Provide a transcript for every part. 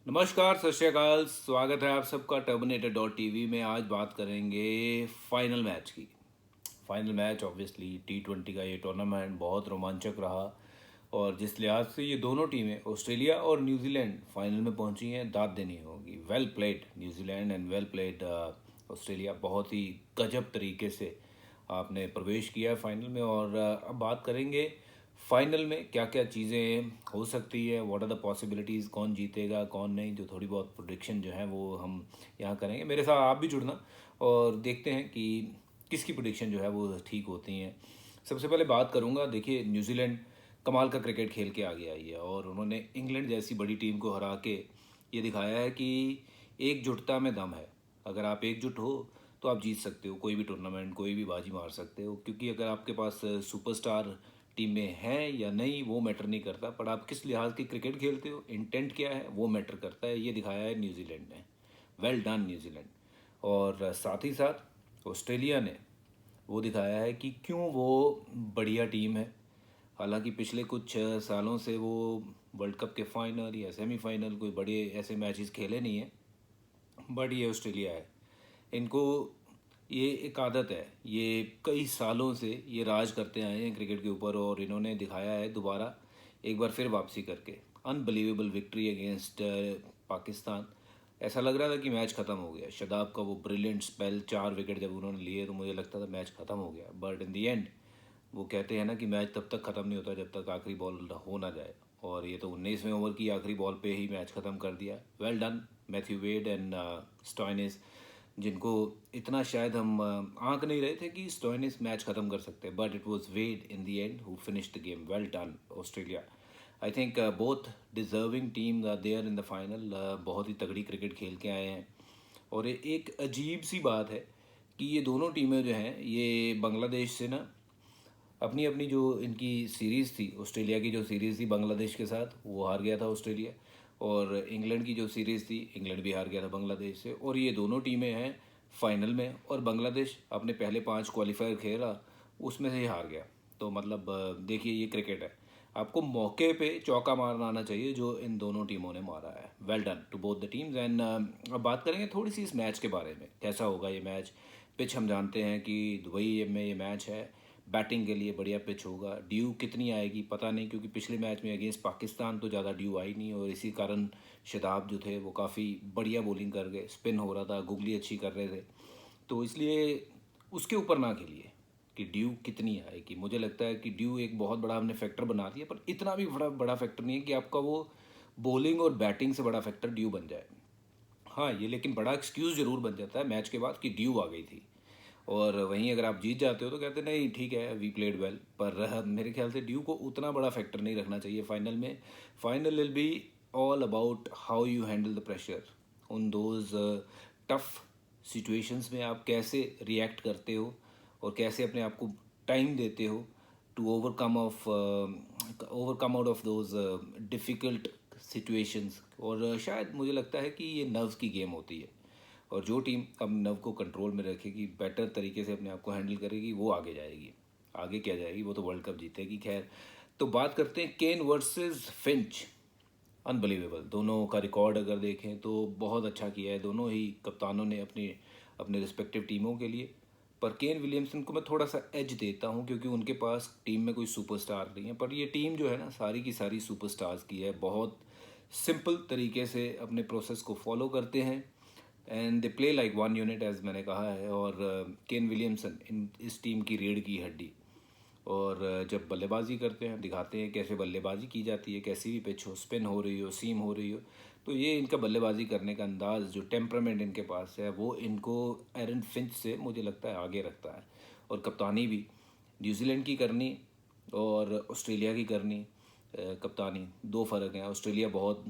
नमस्कार, सत श्री अकाल। स्वागत है आप सबका टर्मिनेटर डॉट टीवी में। आज बात करेंगे फाइनल मैच की। फाइनल मैच ऑब्वियसली T20 का ये टूर्नामेंट बहुत रोमांचक रहा और जिस लिहाज से ये दोनों टीमें ऑस्ट्रेलिया और न्यूजीलैंड फाइनल में पहुंची हैं, दाद देनी होगी। Well played New Zealand and well played Australia. बहुत ही गजब तरीके से आपने प्रवेश किया है फाइनल में। और अब बात करेंगे फाइनल में क्या क्या चीज़ें हो सकती है, व्हाट आर द पॉसिबिलिटीज़, कौन जीतेगा कौन नहीं। जो थोड़ी बहुत प्रोडिक्शन जो है वो हम यहाँ करेंगे। मेरे साथ आप भी जुड़ना और देखते हैं कि किसकी प्रोडिक्शन जो है वो ठीक होती हैं। सबसे पहले बात करूँगा, देखिए न्यूजीलैंड कमाल का क्रिकेट खेल के आगे आई है और उन्होंने इंग्लैंड जैसी बड़ी टीम को हरा के ये दिखाया है कि एकजुटता में दम है। अगर आप एकजुट हो तो आप जीत सकते हो कोई भी टूर्नामेंट, कोई भी बाजी मार सकते हो। क्योंकि अगर आपके पास सुपरस्टार टीम में है या नहीं वो मैटर नहीं करता, पर आप किस लिहाज की क्रिकेट खेलते हो, इंटेंट क्या है, वो मैटर करता है। ये दिखाया है न्यूजीलैंड ने। Well done New Zealand. और साथ ही साथ ऑस्ट्रेलिया ने वो दिखाया है कि क्यों वो बढ़िया टीम है। हालांकि पिछले कुछ सालों से वो वर्ल्ड कप के फाइनल या सेमीफाइनल कोई बड़े ऐसे मैचेस खेले नहीं हैं, बट ये ऑस्ट्रेलिया है। इनको ये एक आदत है, ये कई सालों से ये राज करते आए हैं क्रिकेट के ऊपर और इन्होंने दिखाया है दोबारा एक बार फिर वापसी करके। Unbelievable victory against Pakistan. ऐसा लग रहा था कि मैच ख़त्म हो गया। शदाब का वो ब्रिलियंट स्पेल, 4 विकेट जब उन्होंने लिए तो मुझे लगता था मैच ख़त्म हो गया, बट इन दी एंड वो कहते हैं ना कि मैच तब तक ख़त्म नहीं होता जब तक आखिरी बॉल हो ना जाए। और ये तो 19वें ओवर की आखिरी बॉल पे ही मैच ख़त्म कर दिया। Well done Matthew Wade and Stoinis, जिनको इतना शायद हम आंक नहीं रहे थे कि स्टॉइनिस मैच ख़त्म कर सकते हैं, but it was Wade in the end who finish the game. Well done Australia. I think both deserving team there in the final. बहुत ही तगड़ी क्रिकेट खेल के आए हैं। और एक अजीब सी बात है कि ये दोनों टीमें जो हैं ये बांग्लादेश से ना अपनी अपनी जो इनकी सीरीज़ थी, ऑस्ट्रेलिया की जो सीरीज़ थी बांग्लादेश के साथ, वो हार गया था ऑस्ट्रेलिया। और इंग्लैंड की जो सीरीज़ थी, इंग्लैंड भी हार गया था बांग्लादेश से। और ये दोनों टीमें हैं फाइनल में और बांग्लादेश अपने पहले 5 क्वालिफायर खेला, उसमें से ही हार गया। तो मतलब देखिए ये क्रिकेट है। आपको मौके पे चौका मारना आना चाहिए जो इन दोनों टीमों ने मारा है। Well done to both the teams. And अब बात करेंगे थोड़ी सी इस मैच के बारे में, कैसा होगा ये मैच। पिच हम जानते हैं कि दुबई में ये मैच है, बैटिंग के लिए बढ़िया पिच होगा। ड्यू कितनी आएगी पता नहीं, क्योंकि पिछले मैच में अगेंस्ट पाकिस्तान तो ज़्यादा ड्यू आई नहीं और इसी कारण शदाब जो थे वो काफ़ी बढ़िया बॉलिंग कर गए। स्पिन हो रहा था, गुगली अच्छी कर रहे थे, तो इसलिए उसके ऊपर ना खेलिए कि ड्यू कितनी आएगी। मुझे लगता है कि ड्यू एक बहुत बड़ा हमने फैक्टर बना दिया, पर इतना भी बड़ा बड़ा फैक्टर नहीं है कि आपका वो बॉलिंग और बैटिंग से बड़ा फैक्टर ड्यू बन जाए। हाँ, ये लेकिन बड़ा एक्सक्यूज़ ज़रूर बन जाता है मैच के बाद कि ड्यू आ गई थी। और वहीं अगर आप जीत जाते हो तो कहते नहीं ठीक है वी प्लेड वेल, पर मेरे ख्याल से ड्यू को उतना बड़ा फैक्टर नहीं रखना चाहिए फाइनल में। Final will be all about how you handle the pressure उन दोज टफ सिचुएशंस में। आप कैसे रिएक्ट करते हो और कैसे अपने आप को टाइम देते हो to overcome out of those difficult situations. और शायद मुझे लगता है कि ये नर्व्स की गेम होती है और जो टीम अब नव को कंट्रोल में रखेगी, बेटर तरीके से अपने आप को हैंडल करेगी, वो आगे जाएगी। आगे क्या जाएगी, वो तो वर्ल्ड कप जीतेगी। खैर, तो बात करते हैं केन वर्सेस फिंच। अनबिलीवेबल दोनों का रिकॉर्ड अगर देखें तो बहुत अच्छा किया है दोनों ही कप्तानों ने अपनी अपने रिस्पेक्टिव टीमों के लिए। पर केन विलियमसन को मैं थोड़ा सा एज देता हूँ क्योंकि उनके पास टीम में कोई सुपरस्टार नहीं है, पर ये टीम जो है ना सारी की सारी सुपरस्टार्स की है। बहुत सिंपल तरीके से अपने प्रोसेस को फॉलो करते हैं and they play like one unit, as मैंने कहा है। और केन विलियमसन इस टीम की रीढ़ की हड्डी। और जब बल्लेबाजी करते हैं दिखाते हैं कैसे बल्लेबाजी की जाती है, कैसी भी पिच हो, स्पिन हो रही हो, सीम हो रही हो, तो ये इनका बल्लेबाजी करने का अंदाज़, जो टेम्परामेंट इनके पास है, वो इनको एरन फिंच से मुझे लगता है आगे रखता है। और कप्तानी भी न्यूजीलैंड की करनी और ऑस्ट्रेलिया की करनी, कप्तानी दो फ़र्क हैं। ऑस्ट्रेलिया बहुत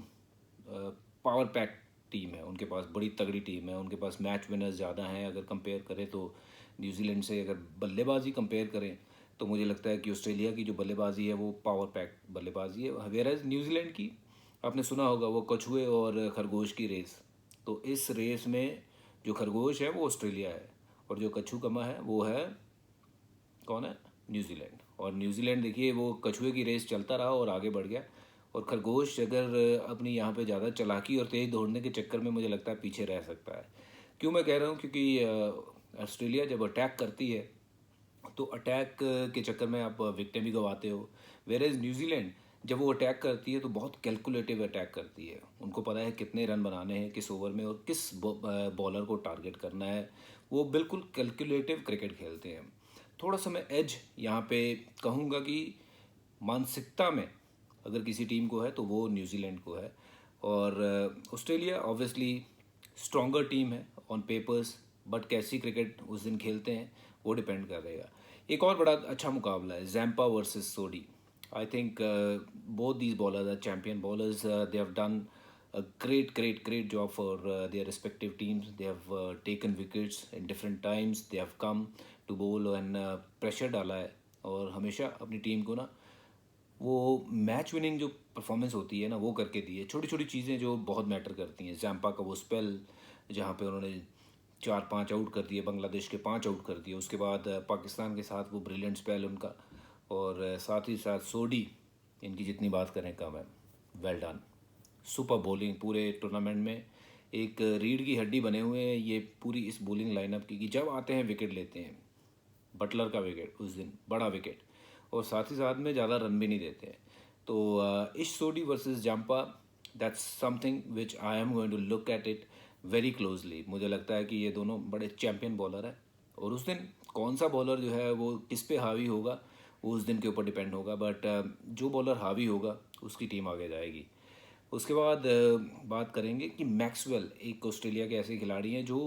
पावर पैक टीम है, उनके पास बड़ी तगड़ी टीम है, उनके पास मैच विनर्स ज़्यादा हैं अगर कंपेयर करें तो न्यूजीलैंड से। अगर बल्लेबाजी कंपेयर करें तो मुझे लगता है कि ऑस्ट्रेलिया की जो बल्लेबाजी है वो पावर पैक बल्लेबाजी है, वेरएज न्यूजीलैंड की आपने सुना होगा वो कछुए और खरगोश की रेस। तो इस रेस में जो खरगोश है वो ऑस्ट्रेलिया है और जो कछुकमा है वो है कौन है, न्यूजीलैंड। और न्यूजीलैंड देखिए वो कछुए की रेस चलता रहा और आगे बढ़ गया और खरगोश अगर अपनी यहाँ पे ज़्यादा चालाकी और तेज़ दौड़ने के चक्कर में मुझे लगता है पीछे रह सकता है। क्यों मैं कह रहा हूँ, क्योंकि ऑस्ट्रेलिया जब अटैक करती है तो अटैक के चक्कर में आप विकेटें भी गंवाते हो। वेयर एज न्यूजीलैंड जब वो अटैक करती है तो बहुत कैलकुलेटिव अटैक करती है। उनको पता है कितने रन बनाने हैं किस ओवर में और किस बॉलर को टारगेट करना है। वो बिल्कुल कैलकुलेटिव क्रिकेट खेलते हैं। थोड़ा सा मैं एज यहाँ पे कहूँगा कि मानसिकता में अगर किसी टीम को है तो वो न्यूजीलैंड को है। और ऑस्ट्रेलिया ऑब्वियसली स्ट्रॉन्गर टीम है ऑन पेपर्स, बट कैसी क्रिकेट उस दिन खेलते हैं वो डिपेंड कर रहेगा। एक और बड़ा अच्छा मुकाबला है Zampa versus Sodhi. I think both these bowlers are champion bowlers. They have done a great job for their respective teams. They have taken wickets in different times. They have come to bowl and pressure डाला है और हमेशा अपनी team को ना वो match winning जो performance होती है ना वो करके दी है। छोटी छोटी चीज़ें जो बहुत मैटर करती हैं। जैम्पा का वो स्पेल जहाँ पे उन्होंने 4-5 आउट कर दिए, बांग्लादेश के 5 आउट कर दिए, उसके बाद पाकिस्तान के साथ वो ब्रिलियंट स्पेल उनका, और साथ ही साथ सोडी, इनकी जितनी बात करें कम है। वेल डन, सुपर बॉलिंग पूरे टूर्नामेंट में एक रीढ़ की हड्डी बने हुए हैं ये पूरी इस बॉलिंग लाइनअप की, कि जब आते हैं विकेट लेते हैं। बटलर का विकेट उस दिन बड़ा विकेट, और साथ ही साथ में ज़्यादा रन भी नहीं देते हैं। तो Ish Sodhi versus Zampa, that's something which I am going to look at it very closely. मुझे लगता है कि ये दोनों बड़े चैम्पियन बॉलर हैं, और उस दिन कौन सा बॉलर जो है वो किस पे हावी होगा वो उस दिन के ऊपर डिपेंड होगा। बट जो बॉलर हावी होगा उसकी टीम आगे जाएगी। उसके बाद बात करेंगे कि मैक्सवेल एक ऑस्ट्रेलिया के ऐसे खिलाड़ी हैं जो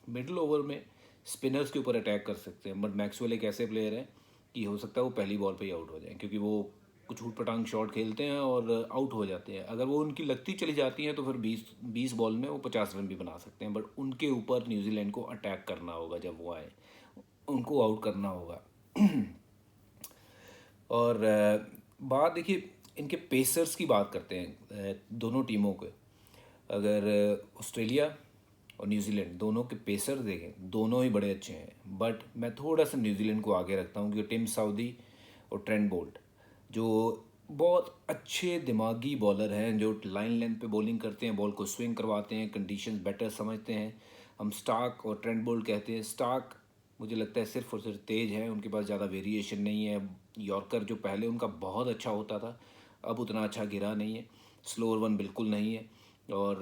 मिडिल ओवर में स्पिनर्स के ऊपर अटैक कर सकते हैं। बट मैक्सवेल एक ऐसे प्लेयर हैं कि हो सकता है वो पहली बॉल पे ही आउट हो जाए, क्योंकि वो कुछ ऊट पटांग शॉट खेलते हैं और आउट हो जाते हैं। अगर वो उनकी लगती चली जाती हैं तो फिर 20 बॉल में वो 50 रन भी बना सकते हैं। बट उनके ऊपर न्यूजीलैंड को अटैक करना होगा, जब वो आए उनको आउट करना होगा। और बात देखिए इनके पेसर्स की बात करते हैं दोनों टीमों के। अगर ऑस्ट्रेलिया और न्यूजीलैंड दोनों के पेसर देखें, दोनों ही बड़े अच्छे हैं। बट मैं थोड़ा सा न्यूजीलैंड को आगे रखता हूँ, क्योंकि टिम साउदी और ट्रेंट बोल्ट जो बहुत अच्छे दिमागी बॉलर हैं, जो लाइन लेंथ पे बॉलिंग करते हैं, बॉल को स्विंग करवाते हैं, कंडीशंस बेटर समझते हैं। हम स्टार्क और ट्रेंट बोल्ट कहते हैं। स्टार्क मुझे लगता है सिर्फ और सिर्फ तेज़ है, उनके पास ज़्यादा वेरिएशन नहीं है। यॉर्कर जो पहले उनका बहुत अच्छा होता था अब उतना अच्छा गिरा नहीं है। स्लोअर वन बिल्कुल नहीं है, और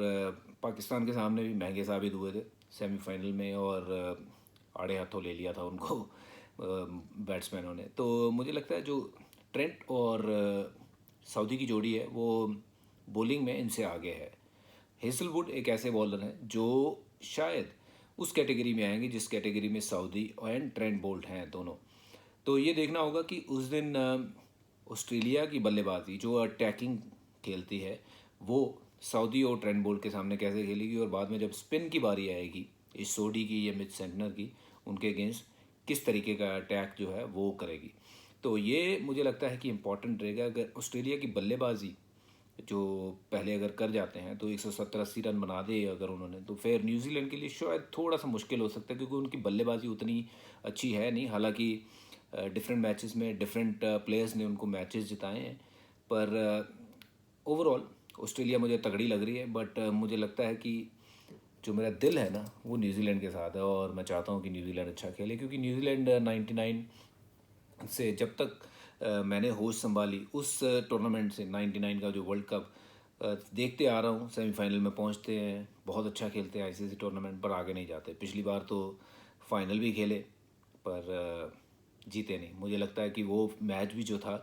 पाकिस्तान के सामने भी महंगे साबित हुए थे सेमीफाइनल में, और आड़े हाथों ले लिया था उनको बैट्समैनों ने। तो मुझे लगता है जो ट्रेंट और सऊदी की जोड़ी है वो बॉलिंग में इनसे आगे है। हेजलवुड एक ऐसे बॉलर हैं जो शायद उस कैटेगरी में आएंगे जिस कैटेगरी में सऊदी एंड ट्रेंट बोल्ट हैं दोनों। तो ये देखना होगा कि उस दिन ऑस्ट्रेलिया की बल्लेबाजी जो अटैकिंग खेलती है वो सऊदी और ट्रेंट बोल्ट के सामने कैसे खेलेगी, और बाद में जब स्पिन की बारी आएगी इस सोडी की या मिड सेंटनर की, उनके अगेंस्ट किस तरीके का अटैक जो है वो करेगी। तो ये मुझे लगता है कि इम्पॉर्टेंट रहेगा। अगर ऑस्ट्रेलिया की बल्लेबाजी जो पहले अगर कर जाते हैं तो 170-80 रन बना दे अगर उन्होंने, तो फिर न्यूजीलैंड के लिए शायद थोड़ा सा मुश्किल हो सकता है, क्योंकि उनकी बल्लेबाजी उतनी अच्छी है नहीं। हालांकि डिफरेंट मैचेस में डिफरेंट प्लेयर्स ने उनको मैचेस जिताए हैं, पर ओवरऑल ऑस्ट्रेलिया मुझे तगड़ी लग रही है। बट मुझे लगता है कि जो मेरा दिल है ना वो न्यूजीलैंड के साथ है, और मैं चाहता हूँ कि न्यूजीलैंड अच्छा खेले, क्योंकि न्यूजीलैंड 99 से जब तक मैंने होश संभाली उस टूर्नामेंट से, 99 का जो वर्ल्ड कप देखते आ रहा हूँ, सेमीफाइनल में पहुँचते हैं, बहुत अच्छा खेलते हैं आईसीसी टूर्नामेंट, पर आगे नहीं जाते। पिछली बार तो फाइनल भी खेले पर जीते नहीं। मुझे लगता है कि वो मैच भी जो था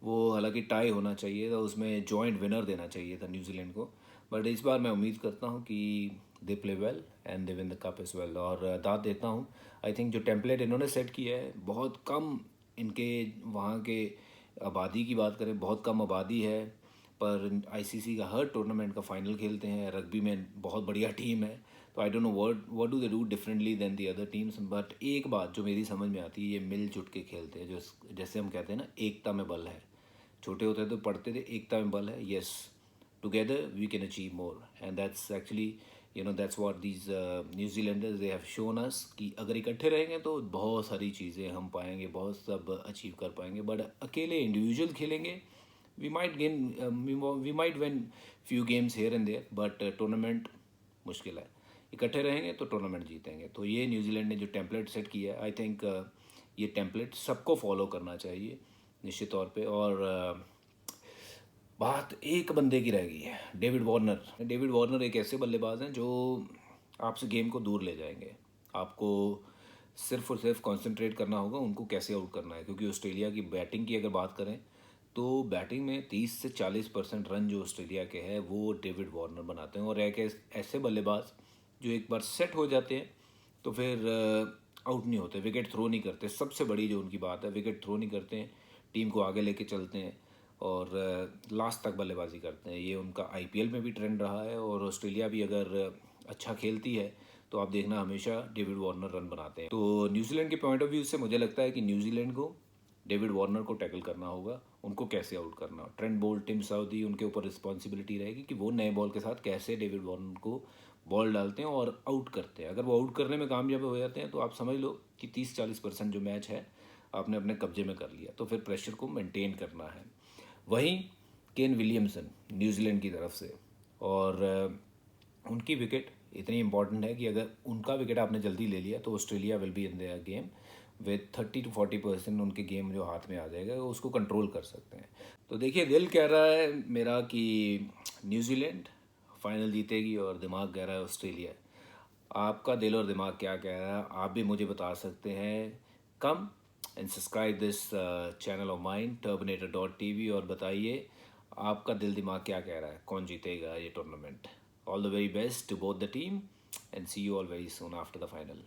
वो हालांकि टाई होना चाहिए था, उसमें जॉइंट विनर देना चाहिए था न्यूजीलैंड को। बट इस बार मैं उम्मीद करता हूँ कि they play well and they win the cup as well. और दाद देता हूँ, आई थिंक जो टेम्पलेट इन्होंने सेट किया है, बहुत कम इनके वहाँ के आबादी की बात करें, बहुत कम आबादी है, पर आईसीसी का हर टूर्नामेंट का फाइनल खेलते हैं। रग्बी में बहुत बढ़िया टीम है। तो I don't know what do they do differently than the other teams. But एक बात जो मेरी समझ में आती है, ये मिलजुल के खेलते हैं, जो जैसे हम कहते हैं ना एकता में बल है। छोटे होते तो पढ़ते थे एकता में बल है, yes, together we can achieve more, and that's actually that's what these New Zealanders they have shown us, कि अगर इकट्ठे रहेंगे तो बहुत सारी चीज़ें हम पाएंगे, बहुत सब अचीव कर पाएंगे। बट अकेले इंडिविजुअल खेलेंगे we might gain, we might win few games here and there, but tournament मुश्किल है। इकट्ठे रहेंगे तो टूर्नामेंट जीतेंगे। तो ये न्यूजीलैंड ने जो टेम्पलेट सेट किया है, आई थिंक ये टेम्पलेट सबको फॉलो करना चाहिए निश्चित तौर पे। और बात एक बंदे की रह गई है, डेविड वार्नर। डेविड वार्नर एक ऐसे बल्लेबाज हैं जो आपसे गेम को दूर ले जाएंगे। आपको सिर्फ और सिर्फ कंसंट्रेट करना होगा उनको कैसे आउट करना है, क्योंकि ऑस्ट्रेलिया की बैटिंग की अगर बात करें तो बैटिंग में 30 से 40% रन जो ऑस्ट्रेलिया के हैं वो डेविड वार्नर बनाते हैं। और एक ऐसे बल्लेबाज जो एक बार सेट हो जाते हैं तो फिर आउट नहीं होते, विकेट थ्रो नहीं करते। सबसे बड़ी जो उनकी बात है, विकेट थ्रो नहीं करते हैं, टीम को आगे लेके चलते हैं और लास्ट तक बल्लेबाजी करते हैं। ये उनका आईपीएल में भी ट्रेंड रहा है। और ऑस्ट्रेलिया भी अगर अच्छा खेलती है तो आप देखना हमेशा डेविड वार्नर रन बनाते हैं। तो न्यूजीलैंड के पॉइंट ऑफ व्यू से मुझे लगता है कि न्यूजीलैंड को डेविड वार्नर को टैकल करना होगा, उनको कैसे आउट करना। ट्रेंट बोल्ट, टिम साउदी, उनके ऊपर रिस्पॉन्सिबिलिटी रहेगी कि वो नए बॉल के साथ कैसे डेविड वार्नर को बॉल डालते हैं और आउट करते हैं। अगर वो आउट करने में कामयाब हो जाते हैं तो आप समझ लो कि 30-40% जो मैच है आपने अपने कब्जे में कर लिया। तो फिर प्रेशर को मेंटेन करना है। वहीं केन विलियमसन न्यूजीलैंड की तरफ से, और उनकी विकेट इतनी इंपॉर्टेंट है कि अगर उनका विकेट आपने जल्दी ले लिया तो Australia will be in their game with 30 to 40%। उनके गेम जो हाथ में आ जाएगा वो उसको कंट्रोल कर सकते हैं। तो देखिए, दिल कह रहा है मेरा कि न्यूजीलैंड फाइनल जीतेगी और दिमाग कह रहा है ऑस्ट्रेलिया। आपका दिल और दिमाग क्या कह रहा है आप भी मुझे बता सकते हैं। Come and subscribe this channel of mine Turbinator.tv और बताइए आपका दिल दिमाग क्या कह रहा है, कौन जीतेगा ये tournament. All the very best to both the team and see you all very soon after the final.